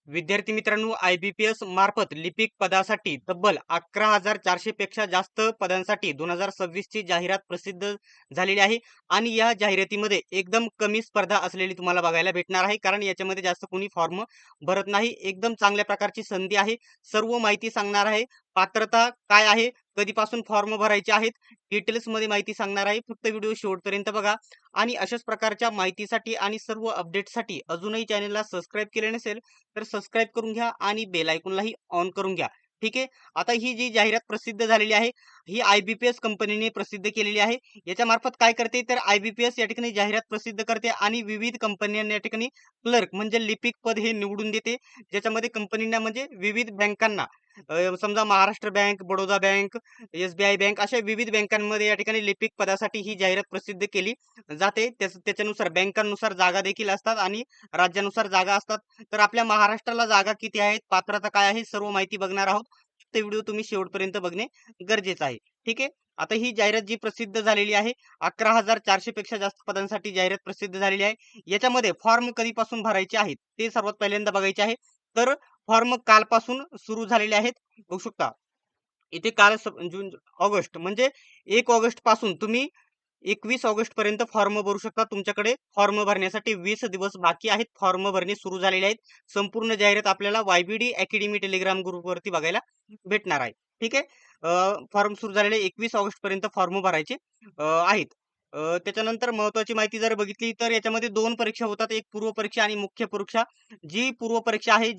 विद्यार्थी मित्रांनो, IBPS मार्फत लिपिक पदासाठी तब्बल 11,400 पेक्षा जास्त पदांसाठी 2026 ची जाहिरात प्रसिद्ध झालेली आहे आणि या जाहिरातीमध्ये एकदम कमी स्पर्धा असलेली तुम्हाला बघायला भेटणार आहे. कारण याच्यामध्ये जास्त कोणी फॉर्म भरत नाही. एकदम चांगल्या प्रकारची संधी आहे. सर्व माहिती सांगणार आहे. पात्रता काय आहे, कधीपासून फॉर्म भरायचे आहेत, डिटेल्समध्ये माहिती सांगणार आहे. फक्त व्हिडिओ शेवटपर्यंत बघा आणि अशाच प्रकारच्या माहितीसाठी आणि सर्व अपडेटसाठी अजूनही चॅनलला सबस्क्राईब केले नसेल तर सबस्क्राईब करून घ्या आणि बेल आयकॉनलाही ऑन करून घ्या. ठीक आहे. आता ही जी जाहिरात प्रसिद्ध झालेली आहे, ही IBPS कंपनीने प्रसिद्ध केलेली आहे. याच्या मार्फत काय करते तर IBPS या ठिकाणी जाहिरात प्रसिद्ध करते आणि विविध कंपन्यांना या ठिकाणी क्लर्क म्हणजे लिपिक पद हे निवडून देते. ज्याच्यामध्ये कंपनींना म्हणजे विविध बँकांना समजा Maharashtra bank, Baroda bank, SBI bank अशा विविध बँकांमध्ये या ठिकाणी लिपिक पदासाठी ही जाहिरात प्रसिद्ध केली जाते. त्याच्यानुसार बँकांनुसार जागा देखील असतात आणि राज्यानुसार जागा असतात. तर आपल्या महाराष्ट्राला जागा किती आहेत, पात्रता काय आहे, सर्व माहिती बघणार आहोत. ते व्हिडिओ तुम्ही शेवटपर्यंत बघणे गरजेचं आहे. ठीक आहे. आता ही जाहिरात जी प्रसिद्ध झालेली आहे, 11,400 पेक्षा जास्त पदांसाठी जाहिरात प्रसिद्ध झालेली आहे. याच्यामध्ये फॉर्म कधीपासून भरायचे आहेत ते सर्वात पहिल्यांदा बघायचे आहे. तर फॉर्म कालपासून सुरू झालेले आहेत. बघू शकता. इथे काल जून ऑगस्ट म्हणजे 1 ऑगस्ट पासून तुम्ही 21 ऑगस्ट पर्यंत फॉर्म भरू शकता. तुमच्याकडे फॉर्म भरण्यासाठी 20 दिवस बाकी आहेत. फॉर्म भरणे सुरू झालेले आहेत. संपूर्ण जाहिरात आपल्याला YBD अकॅडमी टेलिग्राम ग्रुपवरती बघायला भेटणार आहे. ठीक आहे. फॉर्म सुरू झालेले 21 ऑगस्ट पर्यंत फॉर्म भरायचे आहेत. त्याच्यानंतर महत्त्वाची माहिती जर बघितली तर याच्यामध्ये 2 परीक्षा होतात. एक पूर्व परीक्षा आणि मुख्य परीक्षा. जी पूर्व परीक्षा आहे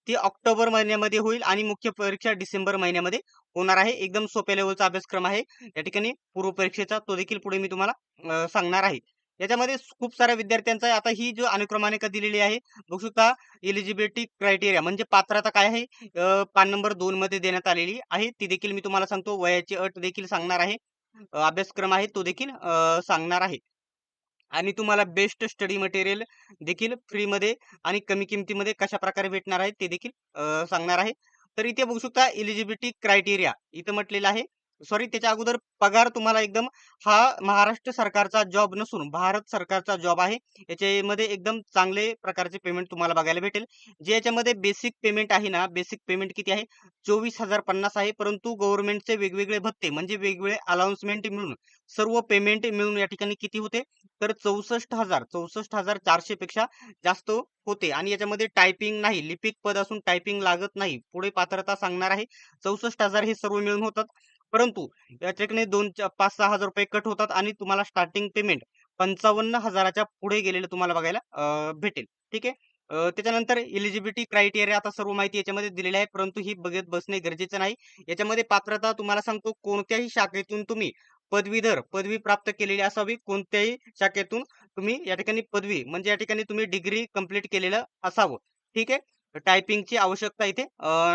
ती ऑक्टोबर महिन्यामध्ये होईल आणि मुख्य परीक्षा डिसेंबर महिन्यामध्ये होणार आहे. एकदम सोप्या लेवलचा अभ्यासक्रम आहे. या ठिकाणी पूर्व परीक्षेचा तो देखील पुढे मी तुम्हाला सांगणार आहे. याच्यामध्ये खूप साऱ्या विद्यार्थ्यांचा आता ही जो अनुक्रमानिका दिलेली आहे, बघू शकता. एलिजिबिलिटी क्रायटेरिया म्हणजे पात्रता काय आहे, पान नंबर 2 मध्ये देण्यात आलेली आहे. ती देखील मी तुम्हाला सांगतो. वयाची अट देखील सांगणार आहे. अभ्यासक्रम आहे तो देखील सांगणार आहे. आणि तुम्हाला बेस्ट स्टडी मटेरियल देखील फ्रीमध्ये आणि कमी किमतीमध्ये कशाप्रकारे भेटणार आहे ते देखील सांगणार आहे. तर इथे बघू शकता एलिजिबिलिटी क्रायटेरिया इथं म्हटलेलं आहे. सॉरी, त्याच्या अगोदर पगार तुम्हाला एकदम हा महाराष्ट्र सरकारचा जॉब नसून भारत सरकारचा जॉब आहे. याच्यामध्ये एकदम चांगले प्रकारचे पेमेंट तुम्हाला बघायला भेटेल. जे याच्यामध्ये बेसिक पेमेंट आहे ना, बेसिक पेमेंट किती आहे? 24,050 आहे. परंतु गव्हर्नमेंटचे वेगवेगळे भत्ते म्हणजे वेगवेगळे अनाउन्समेंट मिळून सर्व पेमेंट मिळून या ठिकाणी किती होते? तर 64,400 पेक्षा जास्त होते आणि याच्यामध्ये टायपिंग नाही, लिपिक पद असून टायपिंग लागत नाही. पुढे पात्रता सांगणार आहे. 64,000 हे सर्व मिळून होतात. परंतु या ठिकाणी 5-6 हजार रुपये कट होतात आणि तुम्हाला स्टार्टिंग पेमेंट 55,000च्या पुढे गेलेलं तुम्हाला बघायला भेटेल. ठीक आहे. त्याच्यानंतर एलिजिबिलिटी क्रायटेरिया आता सर्व माहिती याच्यामध्ये दिलेली आहे, परंतु ही बघत बसणे गरजेचं नाही. याच्यामध्ये पात्रता तुम्हाला सांगतो, कोणत्याही शाखेतून तुम्ही पदवी प्राप्त केलेली असावी. कोणत्याही शाखेतून तुम्ही या ठिकाणी पदवी म्हणजे या ठिकाणी तुम्ही डिग्री कंप्लीट केलेलं असावं. ठीक आहे. टायपिंगची आवश्यकता इथे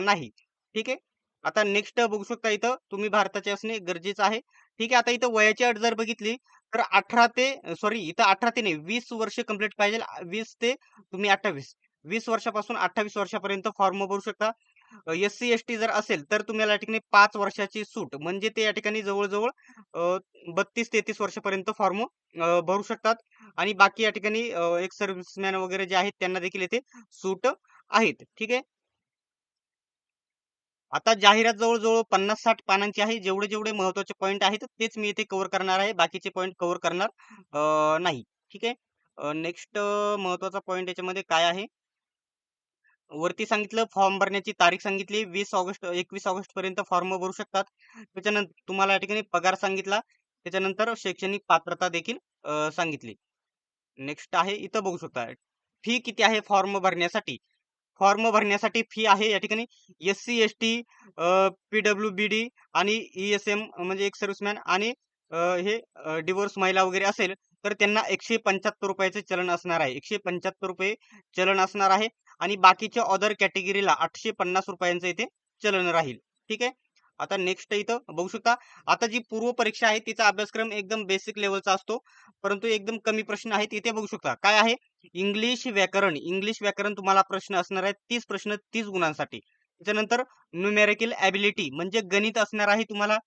नाही. ठीक आहे. आता नेक्स्ट बघू शकता, इथं तुम्ही भारताचे असणे गरजेचं आहे. ठीक आहे. आता इथं वयाची अट जर बघितली तर 18 ते सॉरी इथं 18 ते नाही, 20 वर्ष कंप्लीट पाहिजे. 20 ते तुम्ही 28, 20 वर्षापासून 28 वर्षापर्यंत फॉर्म भरू शकता. SC ST जर असेल तर तुम्हाला या ठिकाणी 5 वर्षाची सूट म्हणजे ते या ठिकाणी जवळ-जवळ 32-33 वर्षापर्यंत फॉर्म भरू शकतात आणि बाकी या ठिकाणी एक सर्व्हिसमॅन वगैरे जे आहेत त्यांना देखील येथे सूट आहेत. ठीक आहे. आता जाहिरात जवळ-जवळ 50-60 पानांची आहे. जेवढे महत्त्वाचे पॉइंट आहेत तेच मी इथे कव्हर करणार आहे. बाकीचे पॉइंट कव्हर करणार नाही. ठीक आहे. नेक्स्ट महत्त्वाचा पॉइंट याच्यामध्ये काय आहे? वरती सांगितलं फॉर्म भरण्याची तारीख सांगितली 21 ऑगस्ट पर्यंत फॉर्म भरू शकतात. त्याच्यानंतर तुम्हाला या ठिकाणी पगार सांगितला. त्याच्यानंतर शैक्षणिक पात्रता देखील सांगितली. नेक्स्ट आहे इथं बघू शकता. फी किती आहे फॉर्म भरण्यासाठी? फॉर्म भरण्यासाठी फी आहे या ठिकाणी SC ST, PWBD आणि ESM म्हणजे एक सर्व्हिसमॅन आणि हे डिव्होर्स महिला वगैरे असेल तर त्यांना ₹175 चलन असणार आहे. ₹175 चलन असणार आहे आणि बाकीच्या अदर कॅटेगरीला ₹850 इथे चलन राहील. ठीक आहे. आता नेक्स्ट इथं बघू शकता. आता जी पूर्व परीक्षा आहे तिचा अभ्यासक्रम एकदम बेसिक लेवलचा असतो, परंतु एकदम कमी प्रश्न आहेत. इथे बघू शकता काय आहे, इंग्लिश व्याकरण तुम्हाला प्रश्न असणार आहेत. 30 प्रश्न 30 गुणांसाठी. त्याच्यानंतर न्यूमेरिकल ॲबिलिटी म्हणजे गणित असणार आहे तुम्हाला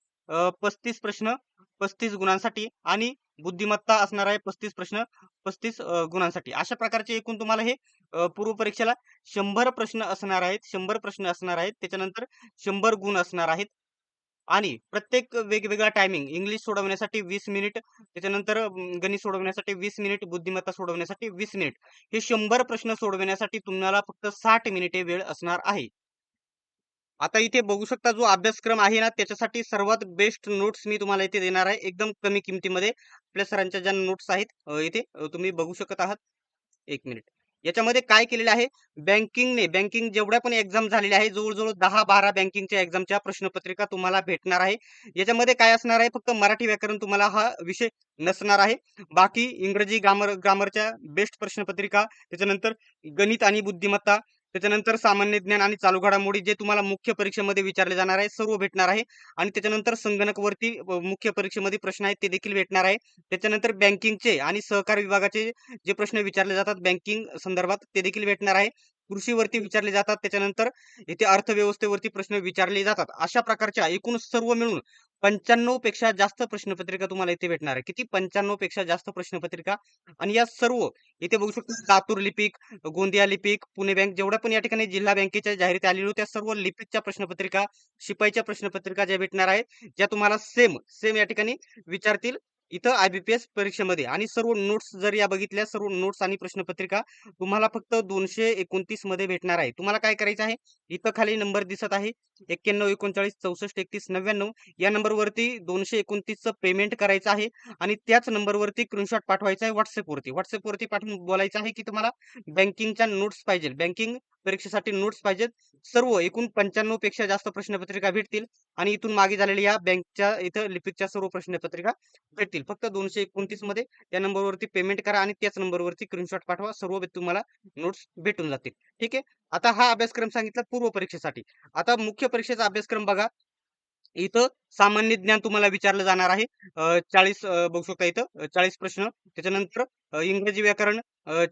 35 प्रश्न 35 गुणांसाठी आणि बुद्धिमत्ता असणार आहे 35 प्रश्न, 35 गुणांसाठी. अशा प्रकारचे एकूण तुम्हाला हे पूर्व परीक्षेला 100 प्रश्न असणार आहेत. 100 प्रश्न असणार आहेत. त्याच्यानंतर 100 गुण असणार आहेत. आणि प्रत्येक वेगवेगळा टायमिंग, इंग्लिश सोडवण्यासाठी 20 मिनिट, त्याच्यानंतर गणित सोडवण्यासाठी 20 मिनिट, बुद्धिमत्ता सोडवण्यासाठी 20 मिनिट. हे 100 प्रश्न सोडवण्यासाठी तुम्हाला फक्त 60 मिनिटे वेळ असणार आहे. आता इथे बघू शकता जो अभ्यासक्रम आहे ना, त्याच्यासाठी सर्वात बेस्ट नोट्स मी तुम्हाला इथे देणार आहे. एकदम कमी किमतीमध्ये आपल्या सरांच्या ज्या नोट्स आहेत इथे तुम्ही बघू शकत आहात. एक मिनिट. याच्यामध्ये काय केलेलं आहे, बँकिंग जेवढ्या पण एक्झाम झालेल्या आहे, जवळजवळ 10-12 बँकिंगच्या एक्झामच्या प्रश्नपत्रिका तुम्हाला भेटणार आहे. याच्यामध्ये काय असणार आहे, फक्त मराठी व्याकरण तुम्हाला हा विषय नसणार आहे. बाकी इंग्रजी ग्रामरच्या बेस्ट प्रश्नपत्रिका, त्याच्यानंतर गणित आणि बुद्धिमत्ता, त्याच्यानंतर सामान्य ज्ञान आणि चालू घडामोडी जे तुम्हाला मुख्य परीक्षेमध्ये विचारले जाणार आहे, सर्व भेटणार आहे. आणि त्याच्यानंतर संगणकवरती मुख्य परीक्षेमध्ये प्रश्न आहेत ते देखील भेटणार आहे. त्याच्यानंतर बँकिंगचे आणि सहकार विभागाचे जे प्रश्न विचारले जातात बँकिंग संदर्भात ते देखील भेटणार आहे. कृषीवरती विचारले जातात. त्याच्यानंतर इथे अर्थव्यवस्थेवरती प्रश्न विचारले जातात. अशा प्रकारच्या एकूण सर्व मिळून 95 पेक्षा जास्त प्रश्नपत्रिका तुम्हाला इथे भेटणार आहे. किती? 95 पेक्षा जास्त प्रश्नपत्रिका. आणि या सर्व इथे बघू शकतो, लातूर लिपिक, गोंदिया लिपिक, पुणे बँक, जेवढ्या पण या ठिकाणी जिल्हा बँकेच्या जाहिराती आलेल्या होत्या, सर्व लिपिकच्या प्रश्नपत्रिका, शिपाईच्या प्रश्नपत्रिका ज्या भेटणार आहेत, ज्या तुम्हाला सेम या ठिकाणी विचारतील इथं IBPS परीक्षेमध्ये. आणि सर्व नोट्स जर या बघितल्या, सर्व नोट्स आणि प्रश्नपत्रिका तुम्हाला फक्त 229 मध्ये भेटणार आहे. तुम्हाला काय करायचं आहे, इथं खाली नंबर दिसत आहे 91 39 64 31 99, या नंबरवरती 229चं पेमेंट करायचं आहे आणि त्याच नंबरवरती स्क्रीनशॉट पाठवायचा आहे व्हॉट्सअपवरती पाठवून बोलायचं आहे की तुम्हाला बँकिंगच्या नोट्स पाहिजे, बँकिंग परीक्षेसाठी नोट्स पाहिजेत. सर्व एकूण 95 पेक्षा जास्त प्रश्नपत्रिका भेटतील आणि इथून मागे झालेल्या या बँकच्या इथं लिपिकच्या सर्व प्रश्नपत्रिका भेटतील. फक्त 229 मध्ये या नंबरवरती पेमेंट करा आणि त्याच नंबरवरती स्क्रीनशॉट पाठवा, सर्व तुम्हाला नोट्स भेटून जातील. ठीक आहे. आता हा अभ्यासक्रम सांगितला पूर्व परीक्षेसाठी. आता मुख्य परीक्षेचा अभ्यासक्रम बघा. इथं सामान्य ज्ञान तुम्हाला विचारलं जाणार आहे. 40 बघू शकता इथं 40 प्रश्न. त्याच्यानंतर इंग्रजी व्याकरण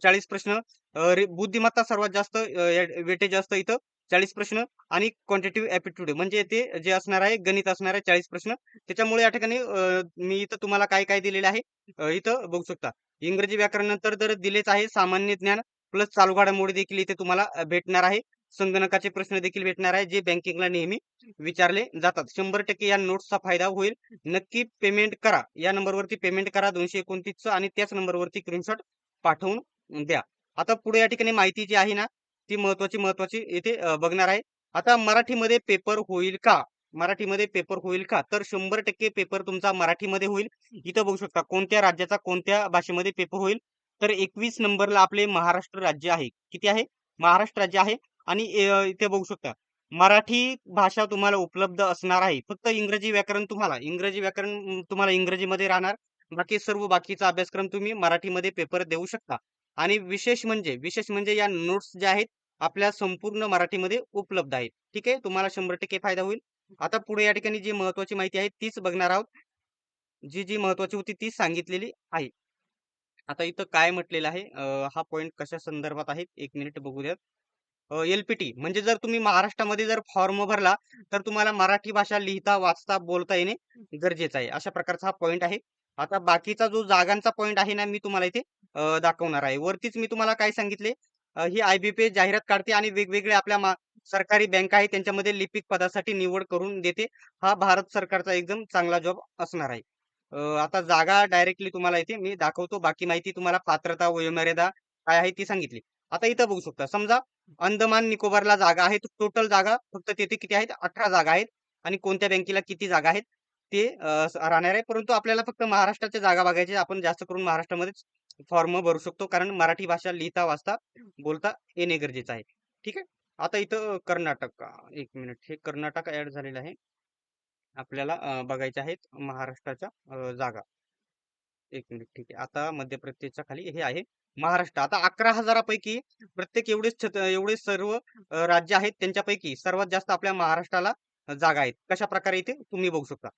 40 प्रश्न. बुद्धिमत्ता सर्वात जास्त वेटेज असतं इथं 40 प्रश्न. आणि क्वांटिटेटिव्ह ऍप्टिट्यूड म्हणजे ते जे असणार आहे गणित असणार आहे 40 प्रश्न. त्याच्यामुळे या ठिकाणी मी इथं तुम्हाला काय काय दिलेलं आहे इथं बघू शकता. इंग्रजी व्याकरण नंतर तर दिलेच आहे, सामान्य ज्ञान प्लस चालू घडामोडी देखील इथे तुम्हाला भेटणार आहे. संगणकाचे प्रश्न देखील भेटणार आहे जे बँकिंगला नेहमी विचारले जातात. 100% या नोट्सचा फायदा होईल. नक्की पेमेंट करा, या नंबरवरती पेमेंट करा 229चं आणि त्याच नंबरवरती स्क्रीनशॉट पाठवून द्या. आता पुढे या ठिकाणी माहिती जी आहे ना, ती महत्वाची इथे बघणार आहे. आता मराठीमध्ये पेपर होईल का? मराठीमध्ये पेपर होईल का? तर 100% पेपर तुमचा मराठीमध्ये होईल. इथं बघू शकता कोणत्या राज्याचा कोणत्या भाषेमध्ये पेपर होईल. तर 21 नंबरला आपले महाराष्ट्र राज्य आहे. किती आहे? महाराष्ट्र राज्य आहे. आणि इथे बघू शकता मराठी भाषा तुम्हाला उपलब्ध असणार आहे. फक्त इंग्रजी व्याकरण तुम्हाला इंग्रजीमध्ये राहणार. बाकी सर्व बाकीचा अभ्यासक्रम तुम्ही मराठीमध्ये पेपर देऊ शकता. आणि विशेष म्हणजे या नोट्स ज्या आहेत आपल्या संपूर्ण मराठीमध्ये उपलब्ध आहेत. ठीक आहे. तुम्हाला 100% फायदा होईल. आता पुढे या ठिकाणी जी महत्वाची माहिती आहे तीच बघणार आहोत. जी महत्वाची होती तीच सांगितलेली आहे. आता इथं काय म्हटलेलं आहे, हा पॉइंट कशा संदर्भात आहे, एक मिनिट बघू द्यात. LPT म्हणजे जर तुम्ही महाराष्ट्रामध्ये जर फॉर्म भरला तर तुम्हाला मराठी भाषा लिहिता वाचता बोलता येणे गरजेचं आहे. अशा प्रकारचा हा पॉइंट आहे. आता बाकीचा जो जागांचा पॉइंट आहे ना, मी तुम्हाला इथे दाखवणार आहे. वरतीच मी तुम्हाला काय सांगितले, ही IBPS जाहिरात काढते आणि वेगवेगळे आपल्या सरकारी बँक आहे त्यांच्यामध्ये लिपिक पदासाठी निवड करून देते. हा भारत सरकारचा एकदम चांगला जॉब असणार आहे. आता जागा डायरेक्टली तुम्हाला इथे मी दाखवतो. बाकी माहिती तुम्हाला पात्रता वयोमर्यादा काय आहे ती सांगितली. आता इथं बघू शकता, समजा अंदमान निकोबारला जागा आहेत. टोटल जागा फक्त तिथे किती आहेत? 18 जागा आहेत. आणि कोणत्या बँकेला किती जागा आहेत ते राहणार आहे. परंतु आपल्याला फक्त महाराष्ट्राच्या जागा बघायच्या. आपण जास्त करून महाराष्ट्रामध्येच फॉर्म भरू शकतो कारण मराठी भाषा लिहिता वाचता बोलता येणे गरजेचं आहे. ठीक आहे. आता इथं कर्नाटक, एक मिनिट, हे कर्नाटक ऍड झालेलं आहे. आपल्याला बघायचे आहेत महाराष्ट्राच्या जागा. एक मिनिट, ठीक आहे. आता मध्य प्रदेशच्या खाली हे आहे महाराष्ट्र. आता 11,000 पैकी प्रत्येक एवढे सर्व राज्य आहेत त्यांच्यापैकी सर्वात जास्त आपल्या महाराष्ट्राला जागा आहेत. कशा प्रकारे इथे तुम्ही बघू शकता.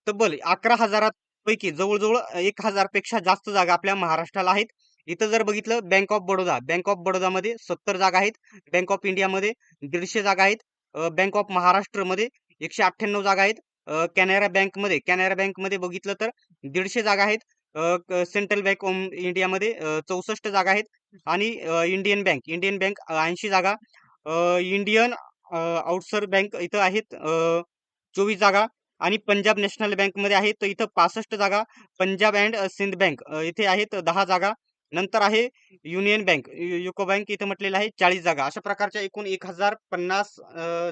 तब्बल 11,000 पैकी जवळजवळ 1,000 पेक्षा जास्त जागा आपल्या महाराष्ट्राला आहेत. इथं जर बघितलं बँक ऑफ बडोदामध्ये 70 जागा आहेत. बँक ऑफ इंडियामध्ये 150 जागा आहेत. बँक ऑफ महाराष्ट्रमध्ये 198 जागा आहेत. कॅनरा बँकमध्ये बघितलं तर 150 जागा आहेत. सेंट्रल बँक ऑफ इंडियामध्ये 64 जागा आहेत. आणि इंडियन बँक 80 जागा. इंडियन आउटसोर्स बँक इथं आहेत 24 जागा. आणि पंजाब नॅशनल बँकमध्ये आहेत तर इथं 65 जागा. पंजाब अँड सिंध बँक इथे आहेत 10 जागा. नंतर आहे युनियन बँक, युको बँक इथं म्हटलेलं आहे 40 जागा. अशा प्रकारच्या एकूण 1050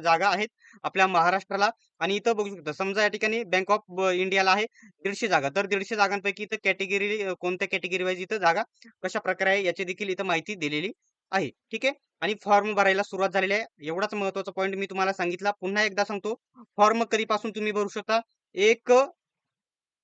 जागा आहेत आपल्या महाराष्ट्राला. आणि इथं बघू शकता, समजा या ठिकाणी बँक ऑफ इंडियाला आहे 150 जागा, तर 150 जागांपैकी इथं कॅटेगरी कोणत्या कॅटेगरी वाईज इथं जागा कशा प्रकारे आहे याची देखील इथं माहिती दिलेली आहे. ठीक आहे. आणि फॉर्म भरायला सुरुवात झालेली आहे. एवढाच महत्वाचा पॉईंट मी तुम्हाला सांगितला. पुन्हा एकदा सांगतो, फॉर्म कधीपासून तुम्ही भरू शकता? 1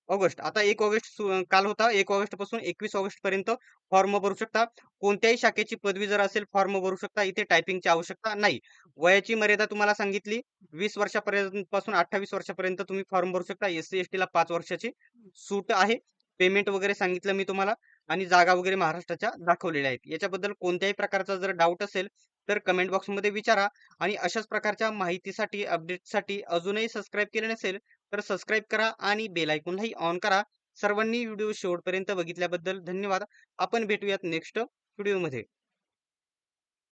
ऑगस्ट. आता 1 ऑगस्ट काल होता. 1 ऑगस्ट पासून 21 ऑगस्ट पर्यंत फॉर्म भरू शकता. कोणत्याही शाखेची पदवी जर असेल फॉर्म भरू शकता. इथे टायपिंगची आवश्यकता नाही. वयाची मर्यादा तुम्हाला सांगितली 20 वर्षापर्यंत पासून 28 वर्षापर्यंत तुम्ही फॉर्म भरू शकता. SC ST ला 5 वर्षाची सूट आहे. पेमेंट वगैरे सांगितलं मी तुम्हाला. आणि जागा वगैरे महाराष्ट्राच्या दाखवलेल्या आहेत. याच्याबद्दल कोणत्याही प्रकारचा जर डाऊट असेल तर कमेंट बॉक्समध्ये विचारा. आणि अशाच प्रकारच्या माहितीसाठी, अपडेटसाठी अजूनही सबस्क्राईब केले नसेल तर सबस्क्राईब करा आणि बेल आयकॉनलाही ऑन करा. सर्वांनी व्हिडिओ शेवटपर्यंत बघितल्याबद्दल धन्यवाद. आपण भेटूयात नेक्स्ट व्हिडिओमध्ये.